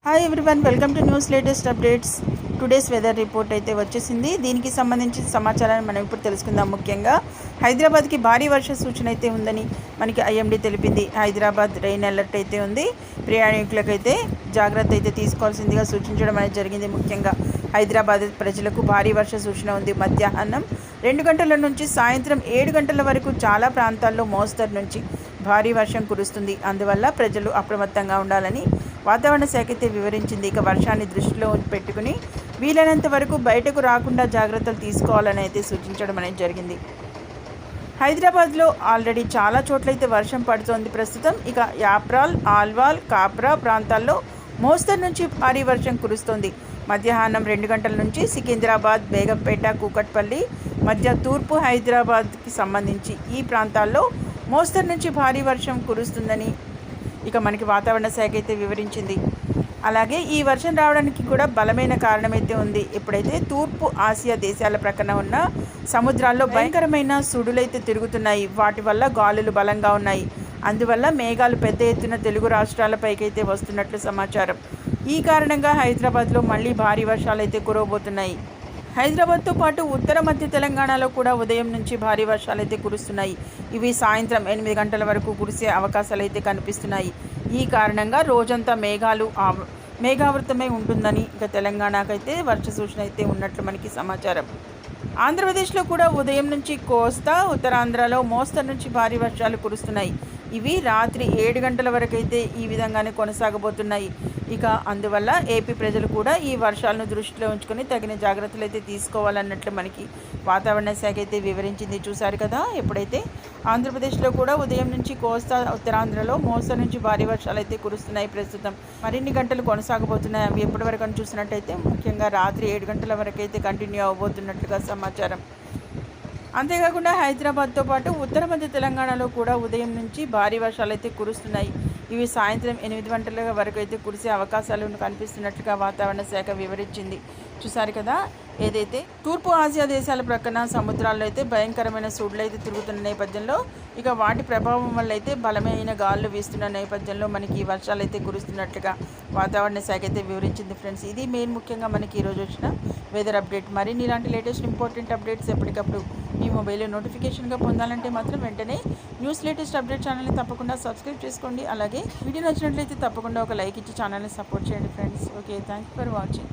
Hi everyone, welcome to news latest updates. Today's weather report అయితే వచ్చేసింది. దీనికి సంబంధించిన సమాచారాన్ని మనం ఇప్పుడు తెలుసుకుందాం. ముఖ్యంగా హైదరాబాద్కి భారీ వర్ష సూచన అయితే ఉందని మనకి ఐఎండీ తెలిపింది. హైదరాబాద్ రెయిన్ అలర్ట్ అయితే ఉంది. ప్రయాణికులకైతే జాగ్రత్త అయితే తీసుకోవాల్సిందిగా సూచించడం అనేది జరిగింది. ముఖ్యంగా హైదరాబాద్ ప్రజలకు భారీ వర్ష సూచన ఉంది. మధ్యాహ్నం 2 గంటల నుంచి సాయంత్రం 7 గంటల వరకు చాలా ప్రాంతాల్లో మోస్తరు నుంచి భారీ వర్షం కురుస్తుంది. అందువల్ల ప్రజలు అప్రమత్తంగా ఉండాలని వాతావరణ శాఖ అయితే వివరించింది. ఇక వర్షాన్ని దృష్టిలో పెట్టుకుని వీలైనంత వరకు బయటకు రాకుండా జాగ్రత్తలు తీసుకోవాలని అయితే సూచించడం అనేది జరిగింది. హైదరాబాద్లో ఆల్రెడీ చాలా చోట్లయితే వర్షం పడుతోంది ప్రస్తుతం. ఇక యాప్రాల్, ఆల్వాల్, కాప్రా ప్రాంతాల్లో మోస్తరు నుంచి భారీ వర్షం కురుస్తోంది. మధ్యాహ్నం 2 గంటల నుంచి సికింద్రాబాద్, బేగంపేట, కూకట్పల్లి మధ్య తూర్పు హైదరాబాద్కి సంబంధించి ఈ ప్రాంతాల్లో మోస్తరు నుంచి భారీ వర్షం కురుస్తుందని ఇక మనకి వాతావరణ శాఖ అయితే వివరించింది. అలాగే ఈ వర్షం రావడానికి కూడా బలమైన కారణమైతే ఉంది. ఎప్పుడైతే తూర్పు ఆసియా దేశాల ప్రక్కన ఉన్న సముద్రాల్లో భయంకరమైన సుడులైతే తిరుగుతున్నాయి. వాటి వల్ల గాలులు బలంగా ఉన్నాయి. అందువల్ల మేఘాలు పెద్ద ఎత్తున తెలుగు రాష్ట్రాలపైకైతే వస్తున్నట్లు సమాచారం. ఈ కారణంగా హైదరాబాద్లో మళ్ళీ భారీ వర్షాలు అయితే కురవబోతున్నాయి. హైదరాబాద్తో పాటు ఉత్తర మధ్య తెలంగాణలో కూడా ఉదయం నుంచి భారీ వర్షాలు అయితే కురుస్తున్నాయి. ఇవి సాయంత్రం 8 గంటల వరకు కురిసే అవకాశాలు అయితే కనిపిస్తున్నాయి. ఈ కారణంగా రోజంతా మేఘావృతమై ఉంటుందని ఇక తెలంగాణకైతే వర్ష సూచన అయితే ఉన్నట్లు మనకి సమాచారం. ఆంధ్రప్రదేశ్లో కూడా ఉదయం నుంచి కోస్తా, ఉత్తరాంధ్రలో మోస్తరు నుంచి భారీ వర్షాలు కురుస్తున్నాయి. ఇవి రాత్రి 7 గంటల వరకు అయితే ఈ విధంగానే కొనసాగబోతున్నాయి. ఇక అందువల్ల ఏపీ ప్రజలు కూడా ఈ వర్షాలను దృష్టిలో ఉంచుకొని తగిన జాగ్రత్తలు అయితే తీసుకోవాలన్నట్లు మనకి వాతావరణ శాఖ అయితే వివరించింది. చూశారు కదా, ఎప్పుడైతే ఆంధ్రప్రదేశ్లో కూడా ఉదయం నుంచి కోస్తా, ఉత్తరాంధ్రలో మోస్తరు నుంచి భారీ వర్షాలు అయితే కురుస్తున్నాయి. ప్రస్తుతం మరిన్ని గంటలు కొనసాగబోతున్నాయి. అవి ఎప్పటి వరకు అని చూసినట్టయితే ముఖ్యంగా రాత్రి 7 గంటల వరకు అయితే కంటిన్యూ అవబోతున్నట్లుగా సమాచారం. అంతేకాకుండా హైదరాబాద్తో పాటు ఉత్తర మధ్య తెలంగాణలో కూడా ఉదయం నుంచి భారీ వర్షాలు అయితే కురుస్తున్నాయి. ఇవి సాయంత్రం 8 గంటల వరకు అయితే కురిసే అవకాశాలు కనిపిస్తున్నట్లుగా వాతావరణ శాఖ వివరించింది. చూసారు కదా, ఏదైతే తూర్పు ఆసియా దేశాల ప్రక్కన సముద్రాల్లో అయితే భయంకరమైన సుడులు అయితే తిరుగుతున్న నేపథ్యంలో ఇక వాటి ప్రభావం వల్ల అయితే బలమైన గాలులు వీస్తున్న నేపథ్యంలో మనకి ఈ వర్షాలు అయితే కురుస్తున్నట్లుగా వాతావరణ శాఖ అయితే వివరించింది. ఫ్రెండ్స్, ఇది మెయిన్ ముఖ్యంగా మనకి ఈరోజు వచ్చిన వెదర్ అప్డేట్. మరిన్ని ఇలాంటి లేటెస్ట్ ఇంపార్టెంట్ అప్డేట్స్ ఎప్పటికప్పుడు మీ మొబైల్లో నోటిఫికేషన్గా పొందాలంటే మాత్రం వెంటనే న్యూస్ లేటెస్ట్ అప్డేట్ ఛానల్ని తప్పకుండా సబ్స్క్రైబ్ చేసుకోండి. అలాగే వీడియో నచ్చినట్లయితే తప్పకుండా ఒక లైక్ ఇచ్చి ఛానల్ని సపోర్ట్ చేయండి friends. Okay, thank you for watching.